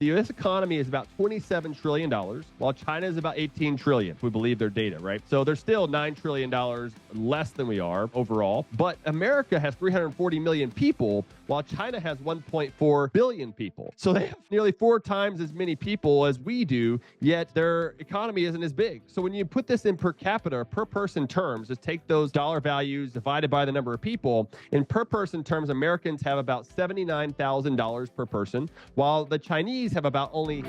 The U.S. economy is about $27 trillion, while China is about $18 trillion, if we believe their data, right? So they're still $9 trillion less than we are overall. But America has 340 million people, while China has 1.4 billion people. So they have nearly 4 times as many people as we do, yet their economy isn't as big. So when you put this in per capita, per person terms, just take those dollar values divided by the number of people, in per person terms, Americans have about $79,000 per person, while the Chinese have about only...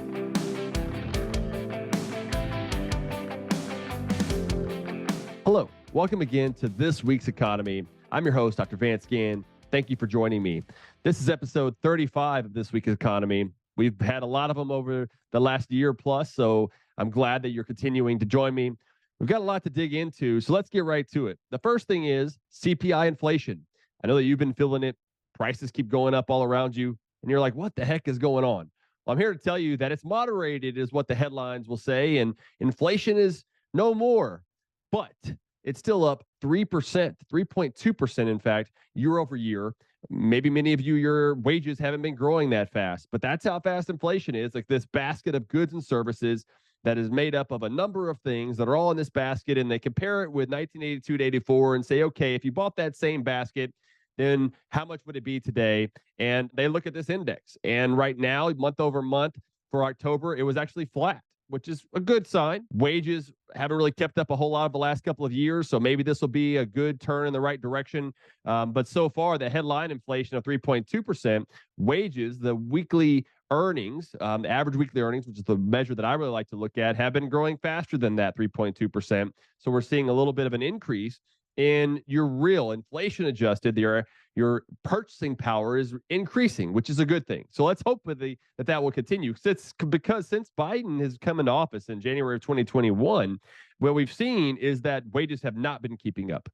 Hello, welcome again to this week's economy. I'm your host, Dr. Vance Ginn. Thank you for joining me. This is episode 35 of this week's economy. We've had a lot of them over the last year plus, so I'm glad that you're continuing to join me. We've got a lot to dig into, so let's get right to it. The first thing is CPI inflation. I know that you've been feeling it. Prices keep going up all around you, and you're like, what the heck is going on? Well, I'm here to tell you that it's moderated is what the headlines will say, and inflation is no more, but it's still up 3%, 3.2%, in fact, year over year. Maybe many of you, your wages haven't been growing that fast, but that's how fast inflation is. Like this basket of goods and services that is made up of a number of things that are all in this basket, and they compare it with 1982 to 84 and say, okay, if you bought that same basket, then how much would it be today? And they look at this index. And right now, month over month for October, it was actually flat, which is a good sign. Wages haven't really kept up a whole lot of the last couple of years, so maybe this will be a good turn in the right direction. But so far, the headline inflation of 3.2%, wages, the weekly earnings, the average weekly earnings, which is the measure that I really like to look at, have been growing faster than that 3.2%. So we're seeing a little bit of an increase in your real inflation adjusted, your purchasing power is increasing, which is a good thing. So let's hope that will continue. Because since Biden has come into office in January of 2021, what we've seen is that wages have not been keeping up.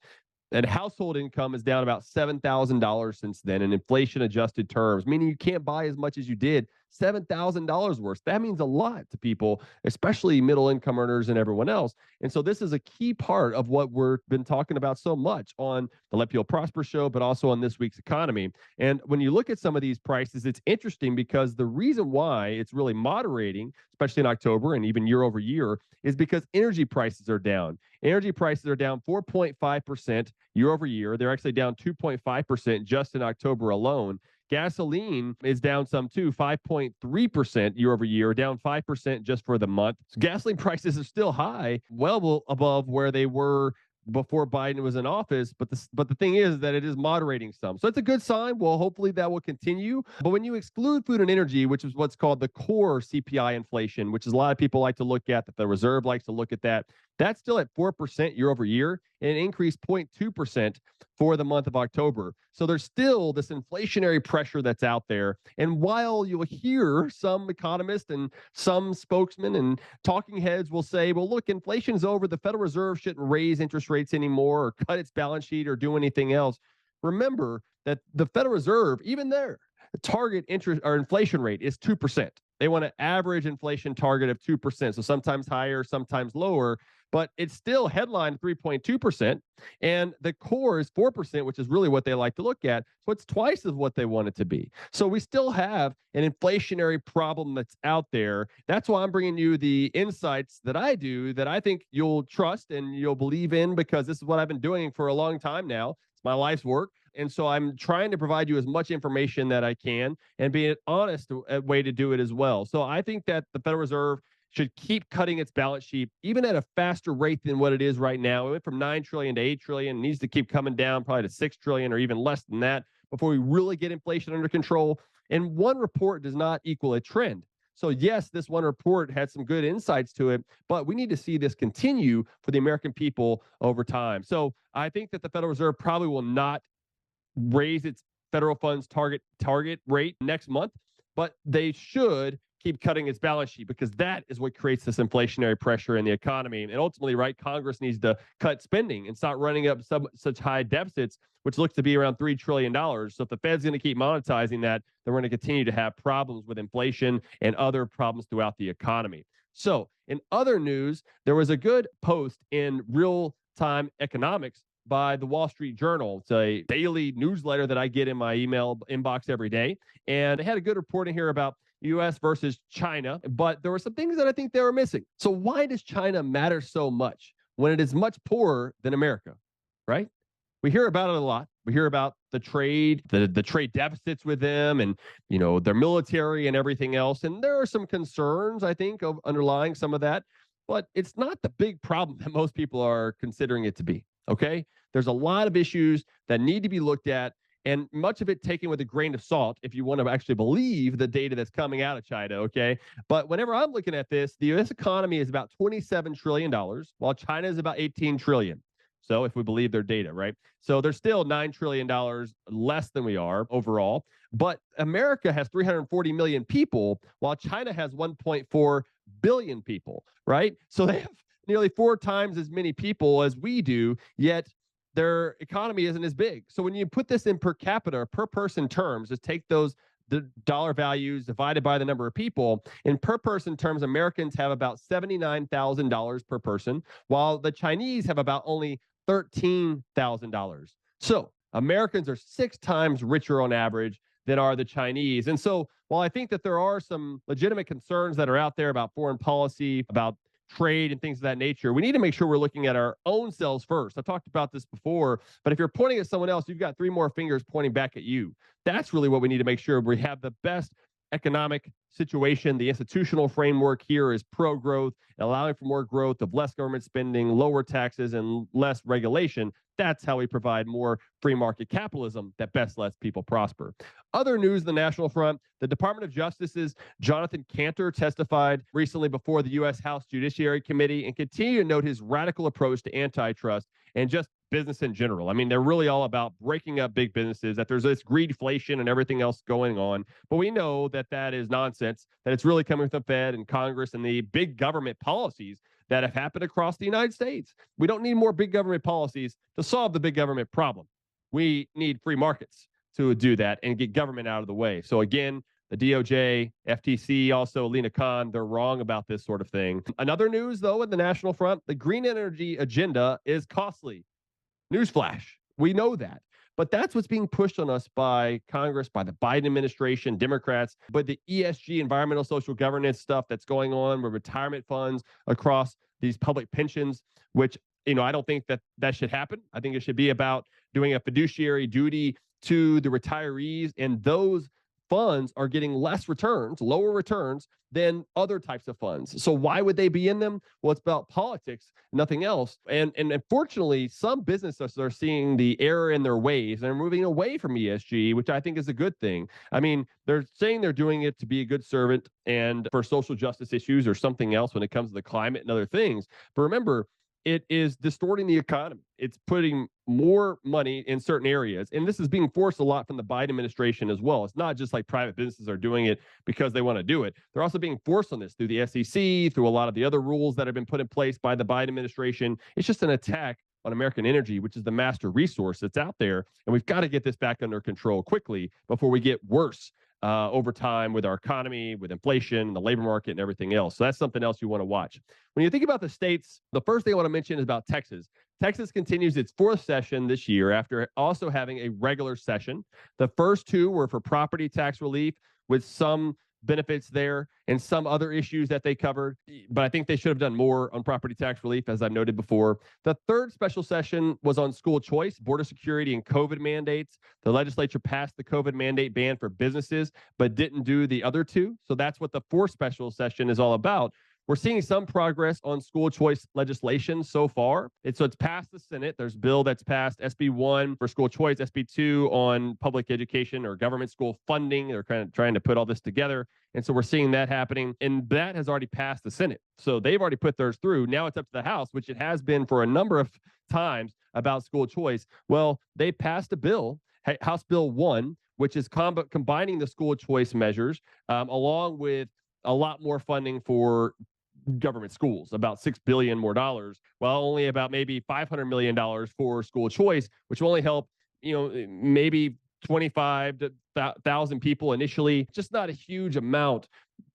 And household income is down about $7,000 since then in inflation adjusted terms, meaning you can't buy as much as you did. $7,000 worth. That means a lot to people, especially middle income earners and everyone else. And so this is a key part of what we've been talking about so much on the Let People Prosper show, but also on this week's economy. And when you look at some of these prices, it's interesting because the reason why it's really moderating, especially in October and even year over year, is because energy prices are down. Energy prices are down 4.5% year over year. They're actually down 2.5% just in October alone. Gasoline is down some too, 5.3% year over year, down 5% just for the month. So gasoline prices are still high, well above where they were before Biden was in office, but the thing is that it is moderating some. So it's a good sign. Well, hopefully that will continue. But when you exclude food and energy, which is what's called the core CPI inflation, which is a lot of people like to look at, that the Reserve likes to look at that's still at 4% year over year, and it increased 0.2% for the month of October. So there's still this inflationary pressure that's out there. And while you'll hear some economists and some spokesmen and talking heads will say, well, look, inflation's over. The Federal Reserve shouldn't raise interest rates anymore or cut its balance sheet or do anything else. Remember that the Federal Reserve, even their target interest or inflation rate is 2%. They want an average inflation target of 2%. So sometimes higher, sometimes lower, but it's still headlined 3.2%. And the core is 4%, which is really what they like to look at. So it's twice of what they want it to be. So we still have an inflationary problem that's out there. That's why I'm bringing you the insights that I do that I think you'll trust and you'll believe in, because this is what I've been doing for a long time now. It's my life's work. And so I'm trying to provide you as much information that I can and be an honest way to do it as well. So I think that the Federal Reserve should keep cutting its balance sheet, even at a faster rate than what it is right now. It went from 9 trillion to 8 trillion, needs to keep coming down probably to 6 trillion or even less than that before we really get inflation under control. And one report does not equal a trend. So yes, this one report had some good insights to it, but we need to see this continue for the American people over time. So I think that the Federal Reserve probably will not raise its federal funds target rate next month, but they should keep cutting its balance sheet, because that is what creates this inflationary pressure in the economy. And ultimately, right, Congress needs to cut spending and stop running up such high deficits, which looks to be around $3 trillion. So if the Fed's going to keep monetizing that, then we're going to continue to have problems with inflation and other problems throughout the economy. So in other news, there was a good post in Real Time Economics by the Wall Street Journal. It's a daily newsletter that I get in my email inbox every day. And they had a good reporting here about US versus China, but there were some things that I think they were missing. So why does China matter so much when it is much poorer than America, right? We hear about it a lot. We hear about the trade, the trade deficits with them, and their military and everything else. And there are some concerns, I think, of underlying some of that, but it's not the big problem that most people are considering it to be. Okay, there's a lot of issues that need to be looked at, and much of it taken with a grain of salt if you want to actually believe the data that's coming out of China. Okay, but whenever I'm looking at this, the U.S. economy is about $27 trillion, while China is about 18 trillion. So if we believe their data, right? So they're still $9 trillion less than we are overall. But America has 340 million people, while China has 1.4 billion people, right? So they have nearly 4 times as many people as we do, yet their economy isn't as big. So when you put this in per capita, per person terms, just take the dollar values divided by the number of people. In per person terms, Americans have about $79,000 per person, while the Chinese have about only $13,000. So Americans are 6 times richer on average than are the Chinese. And so while I think that there are some legitimate concerns that are out there about foreign policy, about trade and things of that nature, we need to make sure we're looking at our own selves first. I've talked about this before, but if you're pointing at someone else, you've got 3 more fingers pointing back at you. That's really what we need to make sure we have the best economic situation. The institutional framework here is pro-growth, allowing for more growth of less government spending, lower taxes, and less regulation. That's how we provide more free market capitalism that best lets people prosper. Other news in the national front, the Department of Justice's Jonathan Kanter testified recently before the U.S. House Judiciary Committee and continued to note his radical approach to antitrust and just business in general. I mean, they're really all about breaking up big businesses, that there's this greedflation and everything else going on. But we know that that is nonsense, that it's really coming from the Fed and Congress and the big government policies that have happened across the United States. We don't need more big government policies to solve the big government problem. We need free markets to do that and get government out of the way. So again, the DOJ, FTC, also Lena Khan, they're wrong about this sort of thing. Another news, though, in the national front, the green energy agenda is costly. Newsflash, we know that. But that's what's being pushed on us by Congress, by the Biden administration, Democrats, but the ESG, environmental social governance stuff that's going on with retirement funds across these public pensions, which, I don't think that should happen. I think it should be about doing a fiduciary duty to the retirees, and those funds are getting less returns, lower returns than other types of funds. So why would they be in them? Well, it's about politics, nothing else. And unfortunately, some businesses are seeing the error in their ways and they're moving away from ESG, which I think is a good thing. I mean, they're saying they're doing it to be a good servant and for social justice issues or something else when it comes to the climate and other things. But remember, it is distorting the economy. It's putting more money in certain areas. And this is being forced a lot from the Biden administration as well. It's not just like private businesses are doing it because they want to do it. They're also being forced on this through the SEC, through a lot of the other rules that have been put in place by the Biden administration. It's just an attack on American energy, which is the master resource that's out there. And we've got to get this back under control quickly before we get worse over time with our economy, with inflation, the labor market, and everything else. So that's something else you want to watch. When you think about the states, the first thing I want to mention is about Texas. Texas continues its 4th session this year after also having a regular session. The first 2 were for property tax relief with some benefits there and some other issues that they covered. But I think they should have done more on property tax relief, as I've noted before. The 3rd special session was on school choice, border security, and COVID mandates. The legislature passed the COVID mandate ban for businesses, but didn't do the other 2. So that's what the 4th special session is all about. We're seeing some progress on school choice legislation so far. So it's passed the Senate. There's a bill that's passed, SB 1 for school choice, SB 2 on public education or government school funding. They're kind of trying to put all this together. And so we're seeing that happening. And that has already passed the Senate. So they've already put theirs through. Now it's up to the House, which it has been for a number of times about school choice. Well, they passed a bill, House Bill 1, which is combining the school choice measures along with a lot more funding for government schools, about $6 billion more dollars, while only about maybe $500 million for school choice, which will only help, maybe 25,000 people initially. Just not a huge amount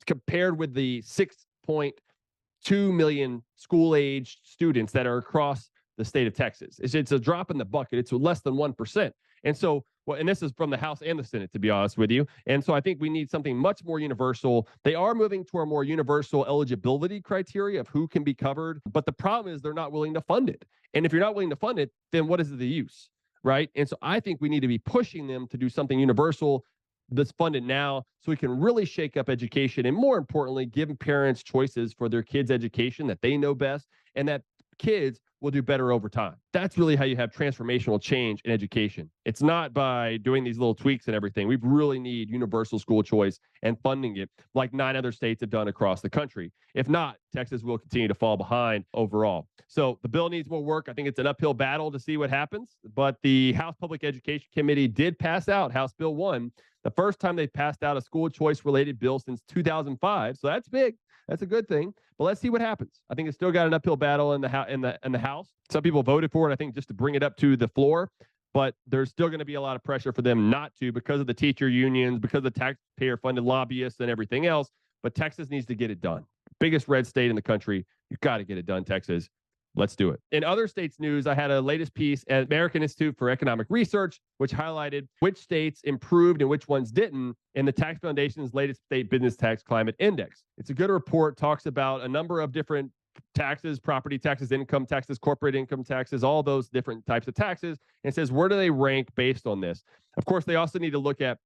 compared with the 6.2 million school-age students that are across the state of Texas. It's a drop in the bucket. It's less than 1%. And so, well, and this is from the House and the Senate, to be honest with you. And so I think we need something much more universal. They are moving to a more universal eligibility criteria of who can be covered. But the problem is they're not willing to fund it. And if you're not willing to fund it, then what is the use? Right. And so I think we need to be pushing them to do something universal that's funded now so we can really shake up education and, more importantly, give parents choices for their kids' education that they know best and that kids will do better over time. That's really how you have transformational change in education. It's not by doing these little tweaks and everything. We really need universal school choice and funding it like 9 other states have done across the country. If not, Texas will continue to fall behind overall. So the bill needs more work. I think it's an uphill battle to see what happens, but the House Public Education Committee did pass out House Bill 1, the first time they passed out a school choice related bill since 2005. So that's big. That's a good thing. But let's see what happens. I think it's still got an uphill battle in the House. Some people voted for it, I think, just to bring it up to the floor. But there's still going to be a lot of pressure for them not to because of the teacher unions, because of the taxpayer-funded lobbyists and everything else. But Texas needs to get it done. Biggest red state in the country. You've got to get it done, Texas. Let's do it. In other states' news, I had a latest piece at American Institute for Economic Research, which highlighted which states improved and which ones didn't in the Tax Foundation's latest state business tax climate index. It's a good report, talks about a number of different taxes, property taxes, income taxes, corporate income taxes, all those different types of taxes, and says, where do they rank based on this? Of course, they also need to look at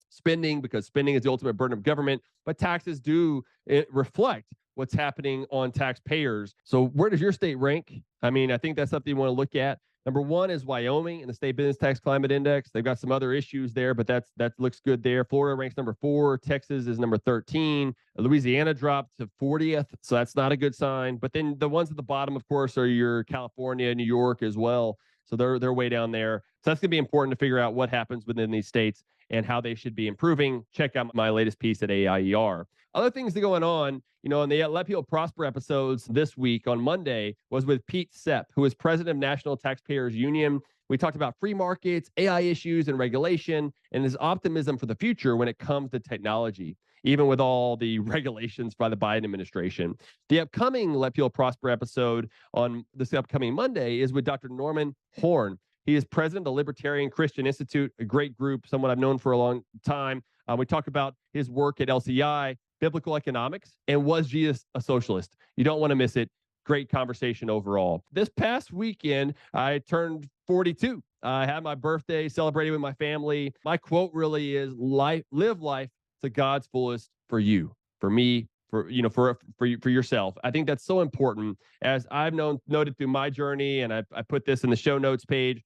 spending because spending is the ultimate burden of government, but taxes do reflect what's happening on taxpayers. So where does your state rank? I mean, I think that's something you want to look at. Number 1 is Wyoming in the State Business Tax Climate Index. They've got some other issues there, but that looks good there. Florida ranks number 4. Texas is number 13. Louisiana dropped to 40th, so that's not a good sign. But then the ones at the bottom, of course, are your California, New York as well. So they're way down there. So that's going to be important to figure out what happens within these states and how they should be improving. Check out my latest piece at AIER. Other things that are going on, in the Let People Prosper episodes this week on Monday was with Pete Sepp, who is president of National Taxpayers Union. We talked about free markets, AI issues, and regulation, and his optimism for the future when it comes to technology, even with all the regulations by the Biden administration. The upcoming Let People Prosper episode on this upcoming Monday is with Dr. Norman Horn. He is president of the Libertarian Christian Institute, a great group, someone I've known for a long time. We talk about his work at LCI, biblical economics, and was Jesus a socialist? You don't want to miss it. Great conversation overall. This past weekend, I turned 42. I had my birthday celebrated with my family. My quote really is live life to God's fullest for you, for me, for yourself. I think that's so important. As I've noted through my journey, and I put this in the show notes page,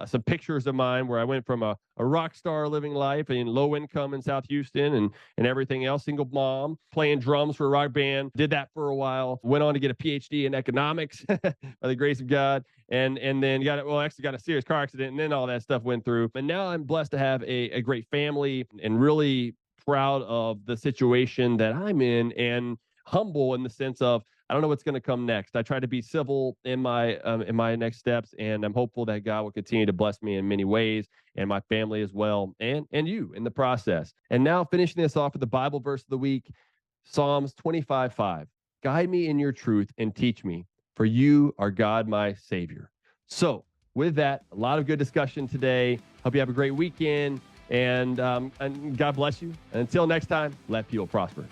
some pictures of mine where I went from a rock star living life in low income in South Houston and everything else, single mom, playing drums for a rock band, did that for a while, went on to get a PhD in economics by the grace of God, and then got a serious car accident, and then all that stuff went through. And now I'm blessed to have a great family and really proud of the situation that I'm in and humble in the sense of I don't know what's going to come next. I try to be civil in my next steps, and I'm hopeful that God will continue to bless me in many ways and my family as well, and you in the process. And now finishing this off with the Bible verse of the week, Psalms 25:5. Guide me in your truth and teach me, for you are God my Savior. So with that, a lot of good discussion today. Hope you have a great weekend, and God bless you. And until next time, let people prosper.